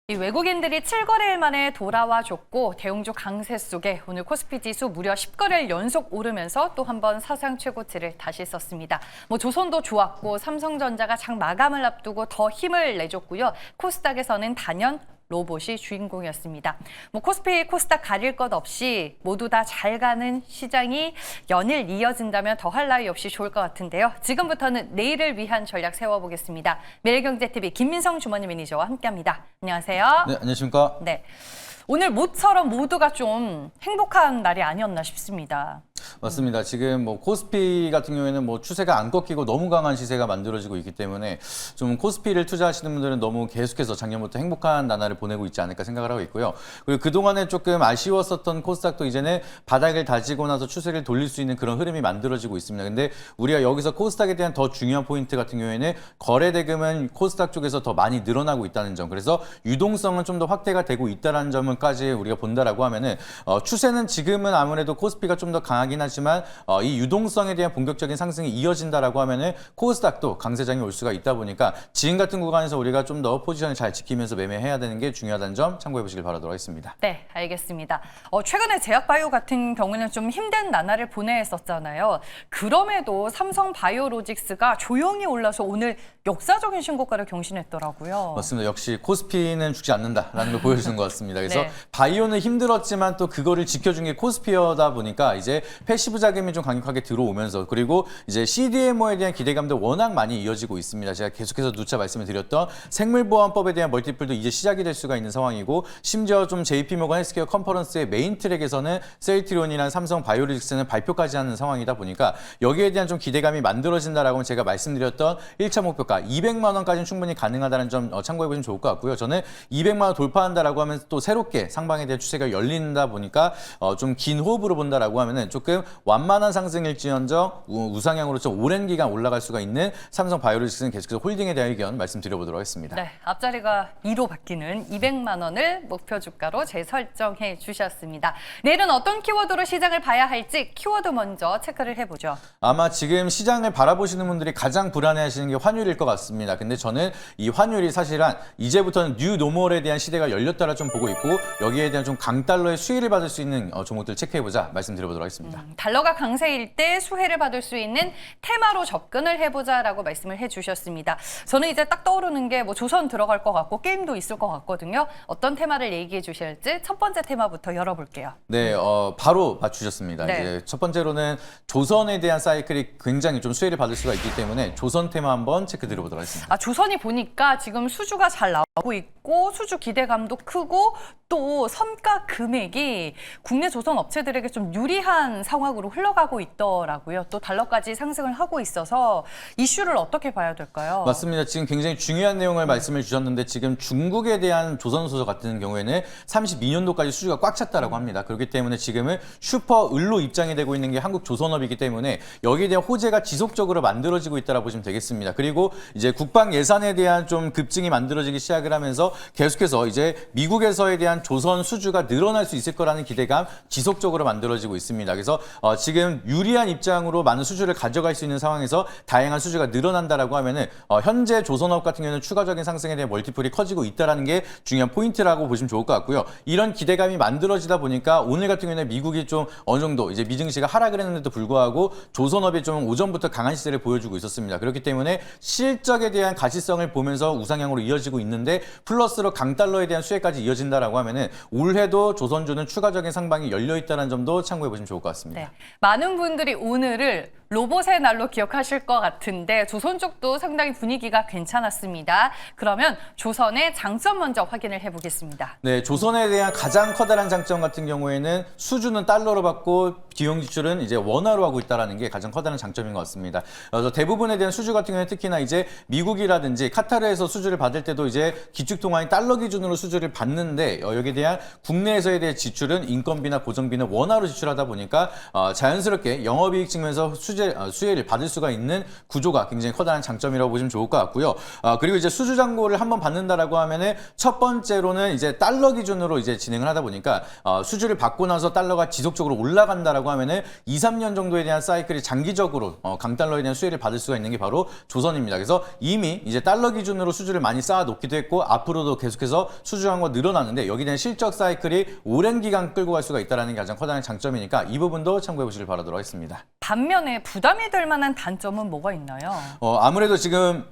이 외국인들이 7거래일 만에 돌아와줬고 대형주 강세 속에 오늘 코스피 지수 무려 10거래일 연속 오르면서 또 한 번 사상 최고치를 다시 썼습니다. 조선도 좋았고 삼성전자가 장 마감을 앞두고 더 힘을 내줬고요. 코스닥에서는 단연 로봇이 주인공이었습니다. 코스피, 코스닥 가릴 것 없이 모두 다 잘 가는 시장이 연일 이어진다면 더할 나위 없이 좋을 것 같은데요. 지금부터는 내일을 위한 전략 세워보겠습니다. 매일경제TV 김민성 주머니 매니저와 함께합니다. 안녕하세요. 네, 안녕하십니까? 네, 오늘 모처럼 모두가 좀 행복한 날이 아니었나 싶습니다. 맞습니다. 지금 코스피 같은 경우에는 추세가 안 꺾이고 너무 강한 시세가 만들어지고 있기 때문에 좀 코스피를 투자하시는 분들은 너무 계속해서 작년부터 행복한 나날을 보내고 있지 않을까 생각을 하고 있고요. 그리고 그동안에 조금 아쉬웠었던 코스닥도 이제는 바닥을 다지고 나서 추세를 돌릴 수 있는 그런 흐름이 만들어지고 있습니다. 근데 우리가 여기서 코스닥에 대한 더 중요한 포인트 같은 경우에는 거래 대금은 코스닥 쪽에서 더 많이 늘어나고 있다는 점. 그래서 유동성은 좀 더 확대가 되고 있다는 점까지 우리가 본다라고 하면은 추세는 지금은 아무래도 코스피가 좀 더 강하긴 하지만 이 유동성에 대한 본격적인 상승이 이어진다라고 하면은 코스닥도 강세장이 올 수가 있다 보니까 지금 같은 구간에서 우리가 좀 더 포지션을 잘 지키면서 매매해야 되는 게 중요하다는 점 참고해 보시길 바라도록 하겠습니다. 네, 알겠습니다. 최근에 제약바이오 같은 경우는 좀 힘든 나날을 보냈었잖아요. 그럼에도 삼성바이오로직스가 조용히 올라서 오늘 역사적인 신고가를 경신했더라고요. 맞습니다. 역시 코스피는 죽지 않는다라는 걸 보여주는 것 같습니다. 그래서 네. 바이오는 힘들었지만 또 그거를 지켜준 게 코스피여다 보니까 이제 패시브 자금이 좀 강력하게 들어오면서 그리고 이제 CDMO에 대한 기대감도 워낙 많이 이어지고 있습니다. 제가 계속해서 누차 말씀을 드렸던 생물보안법에 대한 멀티플도 이제 시작이 될 수가 있는 상황이고 심지어 좀 JP모건 헬스케어 컨퍼런스의 메인 트랙에서는 셀트리온이랑 삼성 바이오로직스는 발표까지 하는 상황이다 보니까 여기에 대한 좀 기대감이 만들어진다라고 제가 말씀드렸던 1차 목표가 200만 원까지는 충분히 가능하다는 점 참고해 보시면 좋을 것 같고요. 저는 200만 원 돌파한다라고 하면 또 새롭게 상방에 대한 추세가 열린다 보니까 좀 긴 호흡으로 본다라고 하면은 조금 완만한 상승일지언정 우상향으로 좀 오랜 기간 올라갈 수가 있는 삼성 바이오로직스는 계속해서 홀딩에 대한 의견 말씀드려보도록 하겠습니다. 네, 앞자리가 2로 바뀌는 200만 원을 목표 주가로 재설정해 주셨습니다. 내일은 어떤 키워드로 시장을 봐야 할지 키워드 먼저 체크를 해보죠. 아마 지금 시장을 바라보시는 분들이 가장 불안해하시는 게 환율일 것 같습니다. 근데 저는 이 환율이 사실은 이제부터는 뉴 노멀에 대한 시대가 열렸다라 좀 보고 있고 여기에 대한 좀 강달러의 수혜를 받을 수 있는 종목들 체크해보자 말씀드려보도록 하겠습니다. 달러가 강세일 때 수혜를 받을 수 있는 테마로 접근을 해보자라고 말씀을 해주셨습니다. 저는 이제 딱 떠오르는 게 조선 들어갈 것 같고 게임도 있을 것 같거든요. 어떤 테마를 얘기해 주실지 첫 번째 테마부터 열어볼게요. 네, 바로 맞추셨습니다. 네. 이제 첫 번째로는 조선에 대한 사이클이 굉장히 좀 수혜를 받을 수가 있기 때문에 조선 테마 한번 체크 드려보도록 하겠습니다. 조선이 보니까 지금 수주가 잘 나오고 있고 수주 기대감도 크고 또 선가 금액이 국내 조선 업체들에게 좀 유리한 상황으로 흘러가고 있더라고요. 또 달러까지 상승을 하고 있어서 이슈를 어떻게 봐야 될까요? 맞습니다. 지금 굉장히 중요한 내용을 말씀을 주셨는데 지금 중국에 대한 조선소서 같은 경우에는 32년도까지 수주가 꽉 찼다라고 합니다. 그렇기 때문에 지금은 슈퍼 을로 입장이 되고 있는 게 한국 조선업이기 때문에 여기에 대한 호재가 지속적으로 만들어지고 있다라고 보시면 되겠습니다. 그리고 이제 국방 예산에 대한 좀 급증이 만들어지기 시작을 하면서 계속해서 이제 미국에서에 대한 조선 수주가 늘어날 수 있을 거라는 기대감 지속적으로 만들어지고 있습니다. 그래서 지금 유리한 입장으로 많은 수주를 가져갈 수 있는 상황에서 다양한 수주가 늘어난다라고 하면은 현재 조선업 같은 경우는 추가적인 상승에 대한 멀티플이 커지고 있다라는 게 중요한 포인트라고 보시면 좋을 것 같고요. 이런 기대감이 만들어지다 보니까 오늘 같은 경우는 미국이 좀 어느 정도 이제 미증시가 하락을 했는데도 불구하고 조선업이 좀 오전부터 강한 시세를 보여주고 있었습니다. 그렇기 때문에 실적에 대한 가시성을 보면서 우상향으로 이어지고 있는데 플러스로 강달러에 대한 수혜까지 이어진다라고 하면은 올해도 조선주는 추가적인 상방이 열려 있다는 점도 참고해 보시면 좋을 것 같습니다. 네, 많은 분들이 오늘을 로봇의 날로 기억하실 것 같은데 조선 쪽도 상당히 분위기가 괜찮았습니다. 그러면 조선의 장점 먼저 확인을 해보겠습니다. 네, 조선에 대한 가장 커다란 장점 같은 경우에는 수주는 달러로 받고 비용 지출은 이제 원화로 하고 있다는 게 가장 커다란 장점인 것 같습니다. 그래서 대부분에 대한 수주 같은 경우는 특히나 이제 미국이라든지 카타르에서 수주를 받을 때도 이제 기축통화인 달러 기준으로 수주를 받는데 여기에 대한 국내에서에 대한 지출은 인건비나 고정비는 원화로 지출하다 보니까 자연스럽게 영업이익 측면에서 수혜를 받을 수가 있는 구조가 굉장히 커다란 장점이라고 보시면 좋을 것 같고요. 그리고 이제 수주 잔고를 한번 받는다라고 하면은 첫 번째로는 이제 달러 기준으로 이제 진행을 하다 보니까 수주를 받고 나서 달러가 지속적으로 올라간다라고 한다라고 하면은 2, 3년 정도에 대한 사이클이 장기적으로 강달러에 대한 수혜를 받을 수가 있는 게 바로 조선입니다. 그래서 이미 이제 달러 기준으로 수주를 많이 쌓아놓기도 했고 앞으로도 계속해서 수주 규모가 늘어나는데 여기에 대한 실적 사이클이 오랜 기간 끌고 갈 수가 있다는 게 가장 커다란 장점이니까 이 부분도 참고해 보시길 바라도록 하겠습니다. 반면에 부담이 될 만한 단점은 뭐가 있나요? 아무래도 지금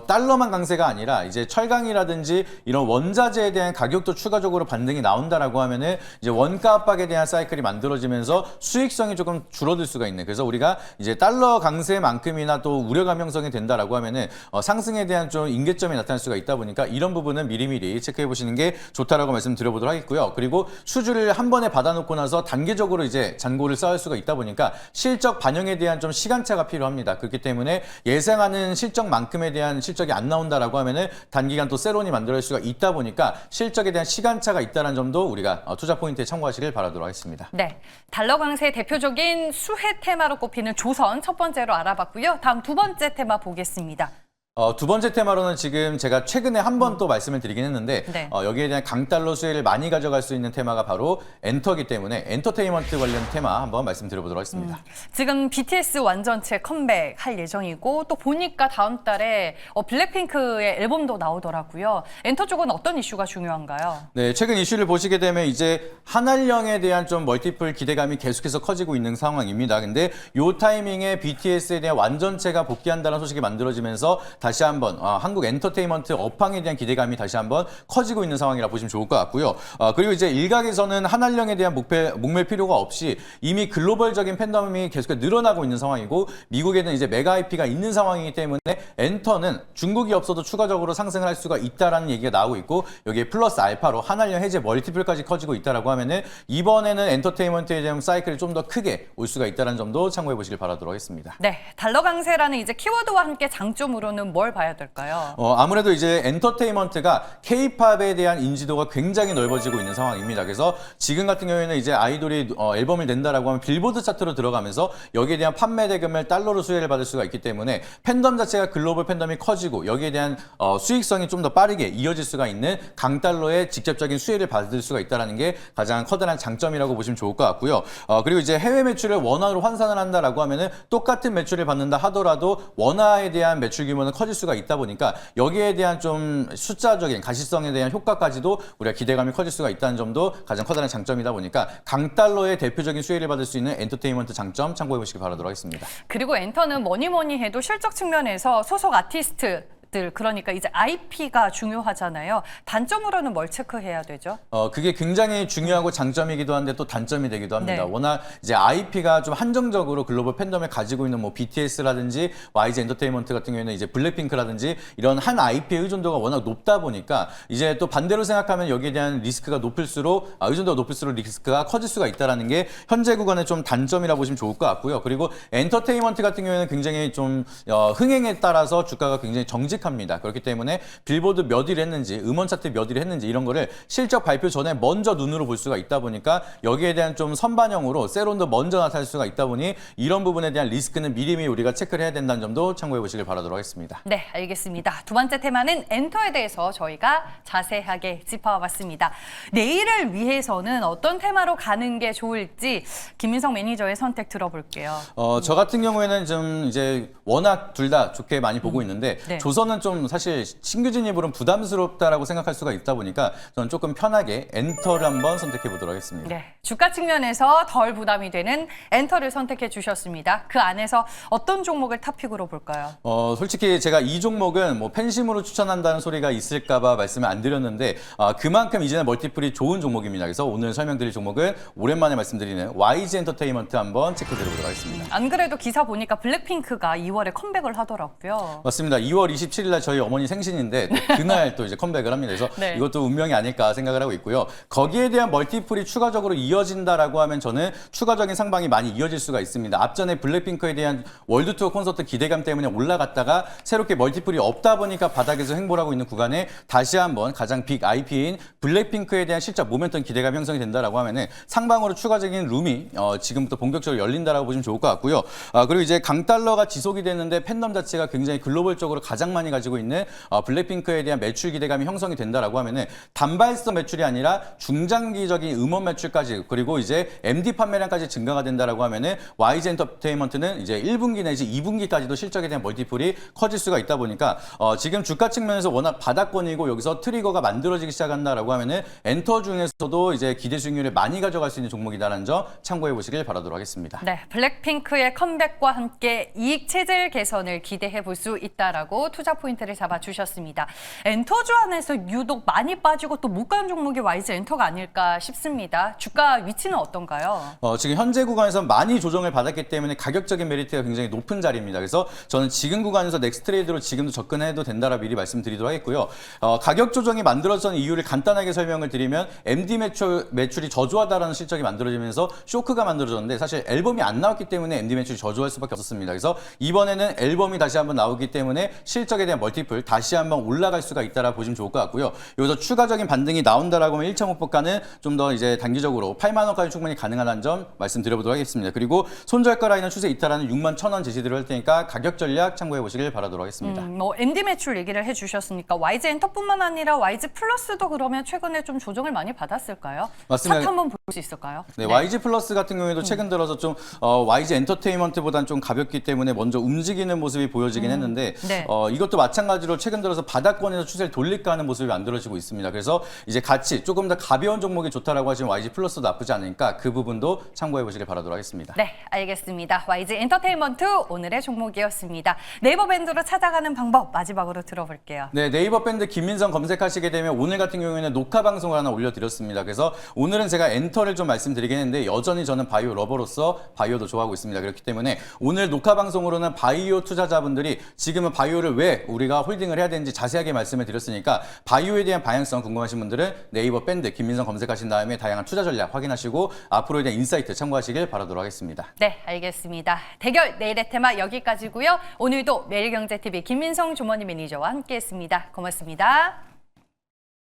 달러만 강세가 아니라 이제 철강이라든지 이런 원자재에 대한 가격도 추가적으로 반등이 나온다라고 하면은 이제 원가 압박에 대한 사이클이 만들어지면서 수익성이 조금 줄어들 수가 있는. 그래서 우리가 이제 달러 강세만큼이나 또 우려감 형성이 된다라고 하면은 상승에 대한 좀 임계점이 나타날 수가 있다 보니까 이런 부분은 미리미리 체크해 보시는 게 좋다라고 말씀드려보도록 하겠고요. 그리고 수주를 한 번에 받아놓고 나서 단계적으로 이제 잔고를 쌓을 수가 있다 보니까 실적 반영에 대한 좀 시간차가 필요합니다. 그렇기 때문에 예상하는 실적만큼에 대한 실적이 안 나온다라고 하면은 단기간 또 세론이 만들어질 수가 있다 보니까 실적에 대한 시간차가 있다는 점도 우리가 투자 포인트에 참고하시길 바라도록 하겠습니다. 네, 달러 강세의 대표적인 수혜 테마로 꼽히는 조선 첫 번째로 알아봤고요. 다음 두 번째 테마 보겠습니다. 두 번째 테마로는 지금 제가 최근에 한 번 또 말씀을 드리긴 했는데 네. 여기에 대한 강달러 수혜를 많이 가져갈 수 있는 테마가 바로 엔터기 때문에 엔터테인먼트 관련 테마 한번 말씀드려보도록 하겠습니다. 지금 BTS 완전체 컴백할 예정이고 또 보니까 다음 달에 블랙핑크의 앨범도 나오더라고요. 엔터 쪽은 어떤 이슈가 중요한가요? 네, 최근 이슈를 보시게 되면 이제 한알령에 대한 좀 멀티플 기대감이 계속해서 커지고 있는 상황입니다. 근데 이 타이밍에 BTS에 대한 완전체가 복귀한다는 소식이 만들어지면서 다시 한번 한국 엔터테인먼트 업황에 대한 기대감이 다시 한번 커지고 있는 상황이라 보시면 좋을 것 같고요. 그리고 이제 일각에서는 한알령에 대한 목맬 필요가 없이 이미 글로벌적인 팬덤이 계속 늘어나고 있는 상황이고 미국에는 이제 메가 IP가 있는 상황이기 때문에 엔터는 중국이 없어도 추가적으로 상승을 할 수가 있다라는 얘기가 나오고 있고 여기에 플러스 알파로 한알령 해제 멀티플까지 커지고 있다라고 하면은 이번에는 엔터테인먼트에 대한 사이클이 좀 더 크게 올 수가 있다는 점도 참고해 보시길 바라도록 하겠습니다. 네, 달러 강세라는 이제 키워드와 함께 장점으로는 뭘 봐야 될까요? 아무래도 이제 엔터테인먼트가 K-팝에 대한 인지도가 굉장히 넓어지고 있는 상황입니다. 그래서 지금 같은 경우에는 이제 아이돌이 앨범을 낸다라고 하면 빌보드 차트로 들어가면서 여기에 대한 판매 대금을 달러로 수혜를 받을 수가 있기 때문에 팬덤 자체가 글로벌 팬덤이 커지고 여기에 대한 수익성이 좀 더 빠르게 이어질 수가 있는 강달러의 직접적인 수혜를 받을 수가 있다는 게 가장 커다란 장점이라고 보시면 좋을 것 같고요. 그리고 이제 해외 매출을 원화로 환산을 한다라고 하면은 똑같은 매출을 받는다 하더라도 원화에 대한 매출 규모는 커질 수가 있다 보니까 여기에 대한 좀 숫자적인 가시성에 대한 효과까지도 우리가 기대감이 커질 수가 있다는 점도 가장 커다란 장점이다 보니까 강달러의 대표적인 수혜를 받을 수 있는 엔터테인먼트 장점 참고해 보시기 바라도록 하겠습니다. 그리고 엔터는 뭐니 해도 실적 측면에서 소속 아티스트 그러니까 이제 IP가 중요하잖아요. 단점으로는 뭘 체크해야 되죠? 그게 굉장히 중요하고 장점이기도 한데 또 단점이 되기도 합니다. 네. 워낙 이제 IP가 좀 한정적으로 글로벌 팬덤을 가지고 있는 뭐 BTS라든지 YG 엔터테인먼트 같은 경우에는 이제 블랙핑크라든지 이런 한 IP의 의존도가 워낙 높다 보니까 이제 또 반대로 생각하면 여기에 대한 리스크가 높을수록 의존도가 높을수록 리스크가 커질 수가 있다라는 게 현재 구간의 좀 단점이라 보시면 좋을 것 같고요. 그리고 엔터테인먼트 같은 경우에는 굉장히 좀 흥행에 따라서 주가가 굉장히 정직합니다. 그렇기 때문에 빌보드 몇 일 했는지, 음원 차트 몇 일 했는지 이런 거를 실적 발표 전에 먼저 눈으로 볼 수가 있다 보니까 여기에 대한 좀 선반영으로 세론도 먼저 나타날 수가 있다 보니 이런 부분에 대한 리스크는 미리미리 우리가 체크를 해야 된다는 점도 참고해 보시길 바라도록 하겠습니다. 네, 알겠습니다. 두 번째 테마는 엔터에 대해서 저희가 자세하게 짚어봤습니다. 내일을 위해서는 어떤 테마로 가는 게 좋을지 김민성 매니저의 선택 들어볼게요. 저 같은 경우에는 좀 이제 워낙 둘 다 좋게 많이 보고 있는데 네. 조선은 좀 사실 신규 진입으로는 부담스럽다라고 생각할 수가 있다 보니까 저는 조금 편하게 엔터를 한번 선택해 보도록 하겠습니다. 네, 주가 측면에서 덜 부담이 되는 엔터를 선택해 주셨습니다. 그 안에서 어떤 종목을 탑픽으로 볼까요? 솔직히 제가 이 종목은 뭐 팬심으로 추천한다는 소리가 있을까봐 말씀을 안 드렸는데 그만큼 이제는 멀티플이 좋은 종목입니다. 그래서 오늘 설명드릴 종목은 오랜만에 말씀드리는 YG 엔터테인먼트 한번 체크드려보도록 하겠습니다. 안 그래도 기사 보니까 블랙핑크가 2월에 컴백을 하더라고요. 맞습니다. 2월 27일 날 저희 어머니 생신인데 그날 또 이제 컴백을 합니다. 그래서 네. 이것도 운명이 아닐까 생각을 하고 있고요. 거기에 대한 멀티플이 추가적으로 이어진다라고 하면 저는 추가적인 상방이 많이 이어질 수가 있습니다. 앞전에 블랙핑크에 대한 월드 투어 콘서트 기대감 때문에 올라갔다가 새롭게 멀티플이 없다 보니까 바닥에서 횡보하고 있는 구간에 다시 한번 가장 빅 IP인 블랙핑크에 대한 실적 모멘텀 기대감 형성이 된다라고 하면은 상방으로 추가적인 룸이 지금부터 본격적으로 열린다라고 보시면 좋을 것 같고요. 그리고 이제 강달러가 지속이 됐는데 팬덤 자체가 굉장히 글로벌적으로 가장 많이 가지고 있는 블랙핑크에 대한 매출 기대감이 형성이 된다라고 하면은 단발성 매출이 아니라 중장기적인 음원 매출까지 그리고 이제 MD 판매량까지 증가가 된다라고 하면은 YG 엔터테인먼트는 이제 1분기 내지 2분기까지도 실적에 대한 멀티플이 커질 수가 있다 보니까 지금 주가 측면에서 워낙 바닥권이고 여기서 트리거가 만들어지기 시작한다라고 하면은 엔터 중에서도 이제 기대 수익률을 많이 가져갈 수 있는 종목이다라는 점 참고해 보시길 바라도록 하겠습니다. 네, 블랙핑크의 컴백과 함께 이익 체질 개선을 기대해 볼 수 있다라고 투자 포인트를 잡아주셨습니다. 엔터주 안에서 유독 많이 빠지고 또 못 가는 종목이 YG 엔터가 아닐까 싶습니다. 주가 위치는 어떤가요? 지금 현재 구간에서 많이 조정을 받았기 때문에 가격적인 메리트가 굉장히 높은 자리입니다. 그래서 저는 지금 구간에서 넥스트레이드로 지금도 접근해도 된다라 미리 말씀드리도록 하겠고요. 가격 조정이 만들어진 이유를 간단하게 설명을 드리면 MD 매출이 저조하다라는 실적이 만들어지면서 쇼크가 만들어졌는데 사실 앨범이 안 나왔기 때문에 MD 매출이 저조할 수밖에 없었습니다. 그래서 이번에는 앨범이 다시 한번 나오기 때문에 실적에 대한 멀티플 다시 한번 올라갈 수가 있다라 보시면 좋을 것 같고요. 여기서 추가적인 반등이 나온다라고 하면 1차 목표가는 좀 더 이제 단기적으로 8만 원까지 충분히 가능하다는 점 말씀드려보도록 하겠습니다. 그리고 손절가 라인은 추세 이탈하는 6만 1,000원 제시드릴 할 테니까 가격 전략 참고해 보시길 바라도록 하겠습니다. MD 매출 얘기를 해주셨으니까 YG 엔터뿐만 아니라 YG 플러스도 그러면 최근에 좀 조정을 많이 받았을까요? 맞습니다. 차트 한번 볼 수 있을까요? 네, YG 플러스 같은 경우에도 최근 들어서 좀 YG 엔터테인먼트보다는 좀 가볍기 때문에 먼저 움직이는 모습이 보여지긴 했는데 네. 이것도 마찬가지로 최근 들어서 바닥권에서 추세를 돌릴까 하는 모습이 만들어지고 있습니다. 그래서 이제 같이 조금 더 가벼운 종목이 좋다라고 하시면 YG 플러스도 나쁘지 않으니까 그 부분도 참고해 보시길 바라도록 하겠습니다. 네, 알겠습니다. YG 엔터테인먼트 오늘의 종목이었습니다. 네이버 밴드로 찾아가는 방법 마지막으로 들어볼게요. 네, 네이버 밴드 김민성 검색하시게 되면 오늘 같은 경우에는 녹화 방송을 하나 올려드렸습니다. 그래서 오늘은 제가 엔터를 좀 말씀드리긴 했는데 여전히 저는 바이오 러버로서 바이오도 좋아하고 있습니다. 그렇기 때문에 오늘 녹화 방송으로는 바이오 투자자분들이 지금은 바이오를 왜 우리가 홀딩을 해야 되는지 자세하게 말씀을 드렸으니까 바이오에 대한 방향성 궁금하신 분들은 네이버 밴드 김민성 검색하신 다음에 다양한 투자 전략 확인하시고 앞으로에 대한 인사이트 참고하시길 바라도록 하겠습니다. 네, 알겠습니다. 대결 내일의 테마 여기까지고요. 오늘도 매일경제TV 김민성 조머니 매니저와 함께했습니다. 고맙습니다.